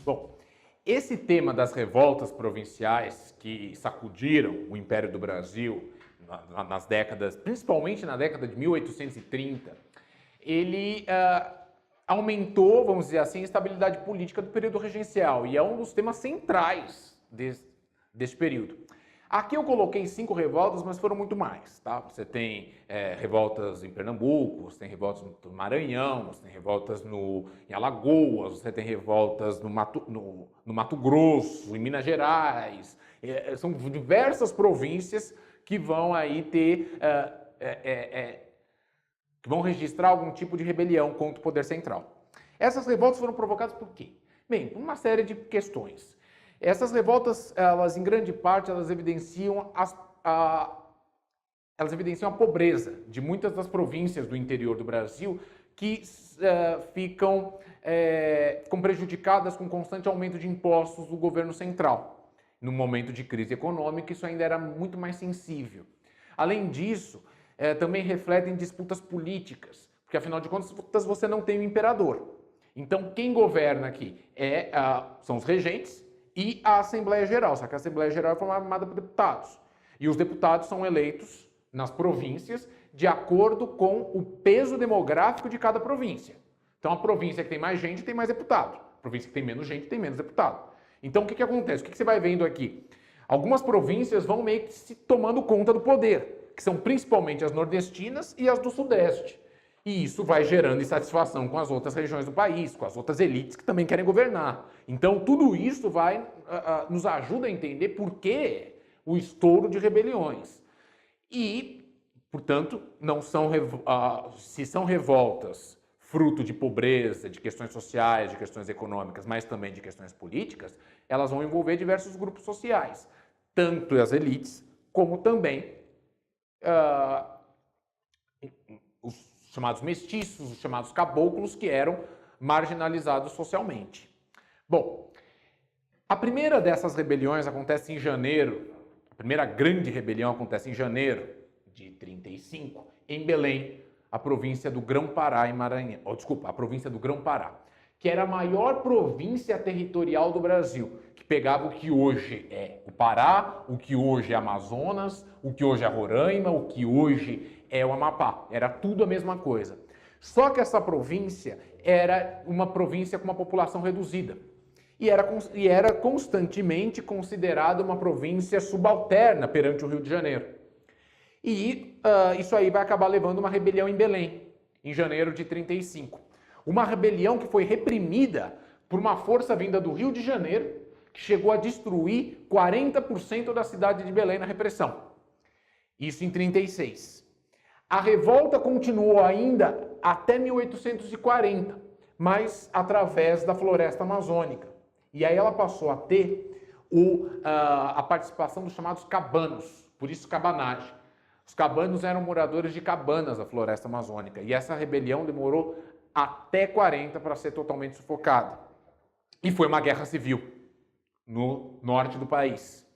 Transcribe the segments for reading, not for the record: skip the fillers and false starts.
Bom, esse tema das revoltas provinciais que sacudiram o Império do Brasil nas décadas, principalmente na década de 1830, ele aumentou, vamos dizer assim, a estabilidade política do período regencial e é um dos temas centrais desse período. Aqui eu coloquei 5 revoltas, mas foram muito mais, tá? Você tem revoltas em Pernambuco, você tem revoltas no Maranhão, você tem revoltas em Alagoas, você tem revoltas no Mato Grosso, em Minas Gerais. São diversas províncias que vão aí ter, que vão registrar algum tipo de rebelião contra o poder central. Essas revoltas foram provocadas por quê? Bem, por uma série de questões. Essas revoltas, elas em grande parte, elas evidenciam a pobreza de muitas das províncias do interior do Brasil que ficam prejudicadas com o constante aumento de impostos do governo central. No momento de crise econômica, isso ainda era muito mais sensível. Além disso, também refletem disputas políticas, porque afinal de contas você não tem um imperador. Então quem governa aqui são os regentes e a Assembleia Geral, só que a Assembleia Geral é formada por deputados. E os deputados são eleitos nas províncias de acordo com o peso demográfico de cada província. Então a província que tem mais gente tem mais deputado, a província que tem menos gente tem menos deputado. Então o que acontece? O que você vai vendo aqui? Algumas províncias vão meio que se tomando conta do poder, que são principalmente as nordestinas e as do sudeste. E isso vai gerando insatisfação com as outras regiões do país, com as outras elites que também querem governar. Então, tudo isso nos ajuda a entender por que o estouro de rebeliões. E, portanto, se são revoltas fruto de pobreza, de questões sociais, de questões econômicas, mas também de questões políticas, elas vão envolver diversos grupos sociais, tanto as elites, como também os chamados mestiços, os chamados caboclos, que eram marginalizados socialmente. Bom, a primeira dessas rebeliões acontece em janeiro, a primeira grande rebelião acontece em janeiro de 35, em Belém, a província do Grão-Pará em Maranhão, a província do Grão-Pará, que era a maior província territorial do Brasil, que pegava o que hoje é o Pará, o que hoje é Amazonas, o que hoje é Roraima, o que hoje é o Amapá. Era tudo a mesma coisa. Só que essa província era uma província com uma população reduzida. E era constantemente considerada uma província subalterna perante o Rio de Janeiro. E isso aí vai acabar levando uma rebelião em Belém, em janeiro de 35. Uma rebelião que foi reprimida por uma força vinda do Rio de Janeiro, que chegou a destruir 40% da cidade de Belém na repressão. Isso em 36. A revolta continuou ainda até 1840, mas através da floresta amazônica. E aí ela passou a ter a participação dos chamados cabanos, por isso cabanagem. Os cabanos eram moradores de cabanas da floresta amazônica. E essa rebelião demorou até 40 para ser totalmente sufocada. E foi uma guerra civil no norte do país.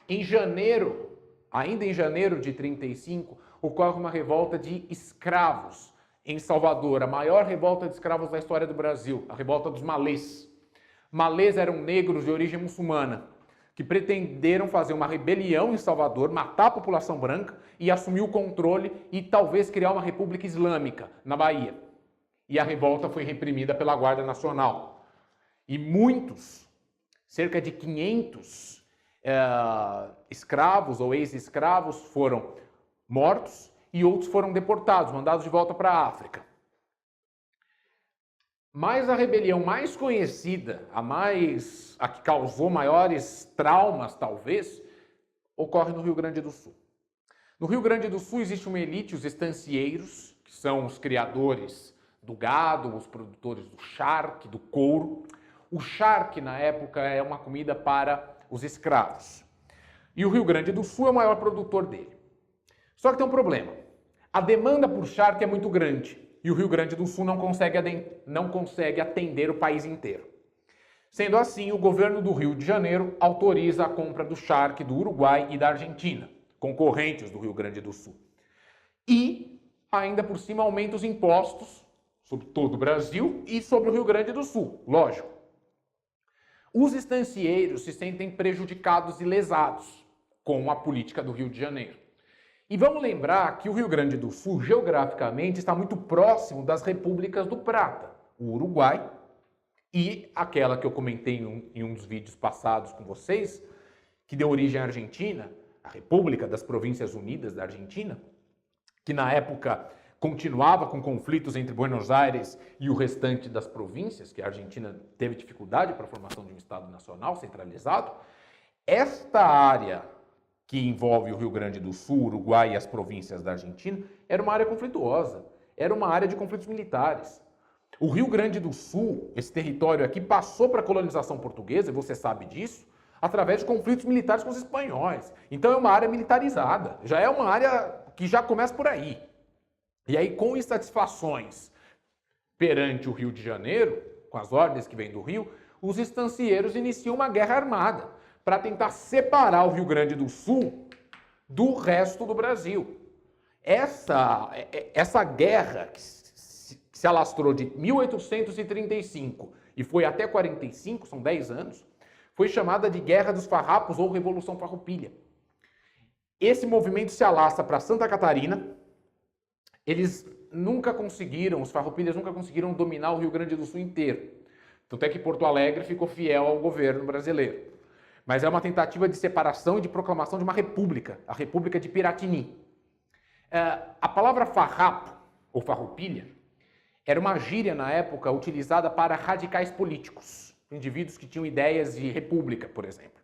Em janeiro, ainda em janeiro de 35, ocorre uma revolta de escravos em Salvador, a maior revolta de escravos da história do Brasil, a revolta dos malês. Malês eram negros de origem muçulmana, que pretenderam fazer uma rebelião em Salvador, matar a população branca e assumir o controle e talvez criar uma república islâmica na Bahia. E a revolta foi reprimida pela Guarda Nacional. E muitos, cerca de 500 escravos ou ex-escravos foram mortos e outros foram deportados, mandados de volta para a África. Mas a rebelião mais conhecida, a que causou maiores traumas, talvez, ocorre no Rio Grande do Sul. No Rio Grande do Sul existe uma elite, os estancieiros, que são os criadores do gado, os produtores do charque, do couro. O charque, na época, é uma comida para os escravos. E o Rio Grande do Sul é o maior produtor dele. Só que tem um problema. A demanda por charque é muito grande e o Rio Grande do Sul não consegue atender o país inteiro. Sendo assim, o governo do Rio de Janeiro autoriza a compra do charque do Uruguai e da Argentina, concorrentes do Rio Grande do Sul. E, ainda por cima, aumenta os impostos sobre todo o Brasil e sobre o Rio Grande do Sul, lógico. Os estancieiros se sentem prejudicados e lesados com a política do Rio de Janeiro. E vamos lembrar que o Rio Grande do Sul, geograficamente, está muito próximo das repúblicas do Prata, o Uruguai e aquela que eu comentei em um dos vídeos passados com vocês, que deu origem à Argentina, a República das Províncias Unidas da Argentina, que na época continuava com conflitos entre Buenos Aires e o restante das províncias, que a Argentina teve dificuldade para a formação de um Estado nacional centralizado. Esta área que envolve o Rio Grande do Sul, Uruguai e as províncias da Argentina, era uma área conflituosa, era uma área de conflitos militares. O Rio Grande do Sul, esse território aqui, passou para a colonização portuguesa, e você sabe disso, através de conflitos militares com os espanhóis. Então é uma área militarizada, já é uma área que já começa por aí. E aí, com insatisfações perante o Rio de Janeiro, com as ordens que vêm do Rio, os estancieiros iniciam uma guerra armada para tentar separar o Rio Grande do Sul do resto do Brasil. Essa guerra que se alastrou de 1835 e foi até 45, são 10 anos, foi chamada de Guerra dos Farrapos ou Revolução Farroupilha. Esse movimento se alastra para Santa Catarina. Eles nunca conseguiram, os farroupilhas nunca conseguiram dominar o Rio Grande do Sul inteiro. Tanto é que Porto Alegre ficou fiel ao governo brasileiro. Mas é uma tentativa de separação e de proclamação de uma república, a República de Piratini. A palavra farrapo, ou farroupilha, era uma gíria na época utilizada para radicais políticos, indivíduos que tinham ideias de república, por exemplo.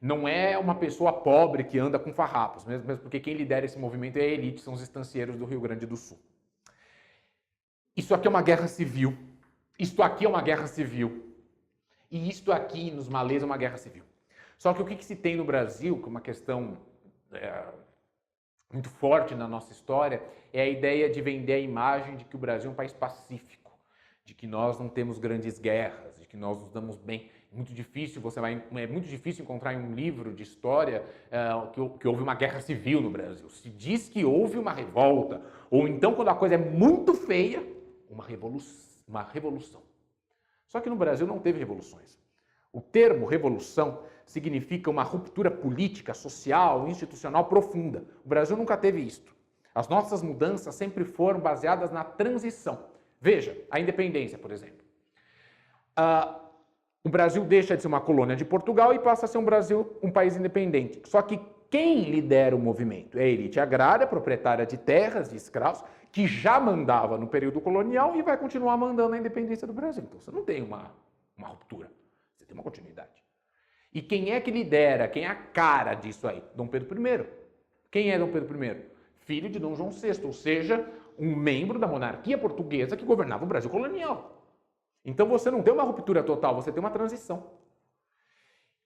Não é uma pessoa pobre que anda com farrapos, mesmo porque quem lidera esse movimento é a elite, são os estancieiros do Rio Grande do Sul. Isso aqui é uma guerra civil. Isto aqui é uma guerra civil. E isto aqui, nos malês, é uma guerra civil. Só que o que se tem no Brasil, que é uma questão muito forte na nossa história, é a ideia de vender a imagem de que o Brasil é um país pacífico, de que nós não temos grandes guerras, de que nós nos damos bem. É muito difícil encontrar em um livro de história que houve uma guerra civil no Brasil. Se diz que houve uma revolta, ou então, quando a coisa é muito feia, uma revolução. Só que no Brasil não teve revoluções. O termo revolução significa uma ruptura política, social, institucional profunda. O Brasil nunca teve isto. As nossas mudanças sempre foram baseadas na transição. Veja, a independência, por exemplo. O Brasil deixa de ser uma colônia de Portugal e passa a ser um país independente. Só que quem lidera o movimento é a elite agrária, proprietária de terras, de escravos, que já mandava no período colonial e vai continuar mandando na independência do Brasil. Então você não tem uma ruptura, você tem uma continuidade. E quem é que lidera, quem é a cara disso aí? Dom Pedro I. Quem é Dom Pedro I? Filho de Dom João VI, ou seja, um membro da monarquia portuguesa que governava o Brasil colonial. Então você não tem uma ruptura total, você tem uma transição.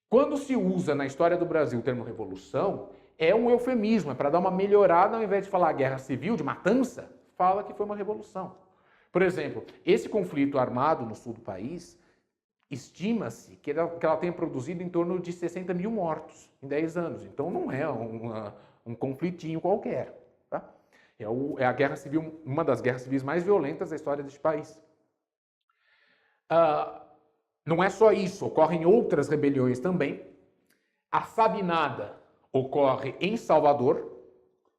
Quando se usa na história do Brasil o termo revolução, é um eufemismo, é para dar uma melhorada, ao invés de falar guerra civil, de matança, fala que foi uma revolução. Por exemplo, esse conflito armado no sul do país, estima-se que ela tenha produzido em torno de 60 mil mortos em 10 anos. Então não é um conflitinho qualquer. Tá? É a guerra civil, uma das guerras civis mais violentas da história deste país. Não é só isso, ocorrem outras rebeliões também. A Sabinada ocorre em Salvador,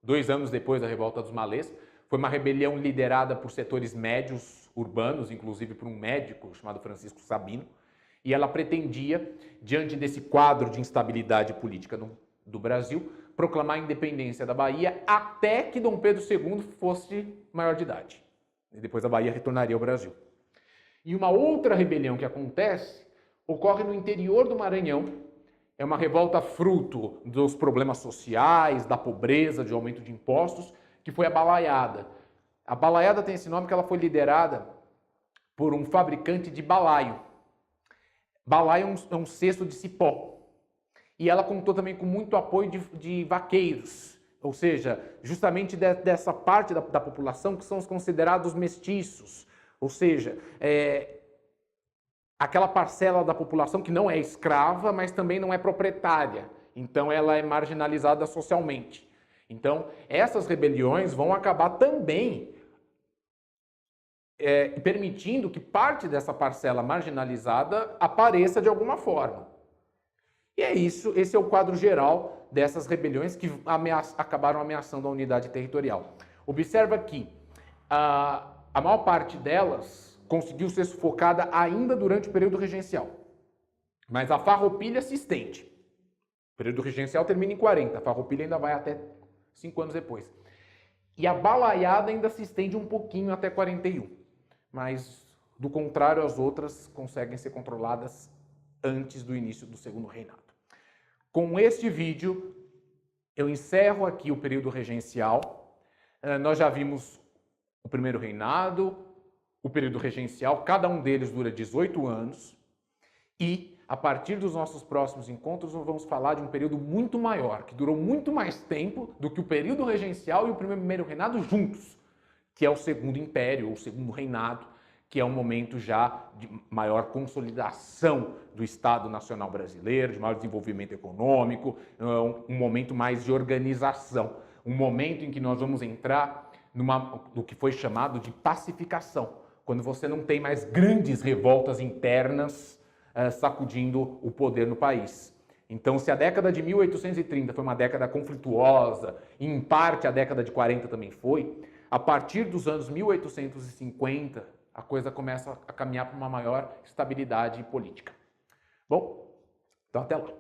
2 anos depois da Revolta dos Malês. Foi uma rebelião liderada por setores médios urbanos, inclusive por um médico chamado Francisco Sabino. E ela pretendia, diante desse quadro de instabilidade política do Brasil, proclamar a independência da Bahia até que Dom Pedro II fosse maior de idade. E depois a Bahia retornaria ao Brasil. E uma outra rebelião que acontece ocorre no interior do Maranhão. É uma revolta fruto dos problemas sociais, da pobreza, de aumento de impostos, que foi a Balaiada. A Balaiada tem esse nome porque ela foi liderada por um fabricante de balaio. Balaio é um cesto de cipó. E ela contou também com muito apoio de vaqueiros, ou seja, justamente dessa parte da população que são os considerados mestiços. Ou seja, aquela parcela da população que não é escrava, mas também não é proprietária. Então, ela é marginalizada socialmente. Então, essas rebeliões vão acabar também permitindo que parte dessa parcela marginalizada apareça de alguma forma. E é isso, esse é o quadro geral dessas rebeliões que acabaram ameaçando a unidade territorial. Observa que a maior parte delas conseguiu ser sufocada ainda durante o período regencial. Mas a Farroupilha se estende. O período regencial termina em 40, a Farroupilha ainda vai até 5 anos depois. E a Balaiada ainda se estende um pouquinho até 41. Mas, do contrário, as outras conseguem ser controladas antes do início do segundo reinado. Com este vídeo, eu encerro aqui o período regencial. Nós já vimos o primeiro reinado, o período regencial, cada um deles dura 18 anos. E, a partir dos nossos próximos encontros, nós vamos falar de um período muito maior, que durou muito mais tempo do que o período regencial e o primeiro reinado juntos, que é o Segundo Império, ou Segundo Reinado, que é um momento já de maior consolidação do Estado Nacional Brasileiro, de maior desenvolvimento econômico, um momento mais de organização, um momento em que nós vamos entrar no que foi chamado de pacificação, quando você não tem mais grandes revoltas internas sacudindo o poder no país. Então, se a década de 1830 foi uma década conflituosa, e em parte a década de 40 também foi, a partir dos anos 1850, a coisa começa a caminhar para uma maior estabilidade política. Bom, então até lá.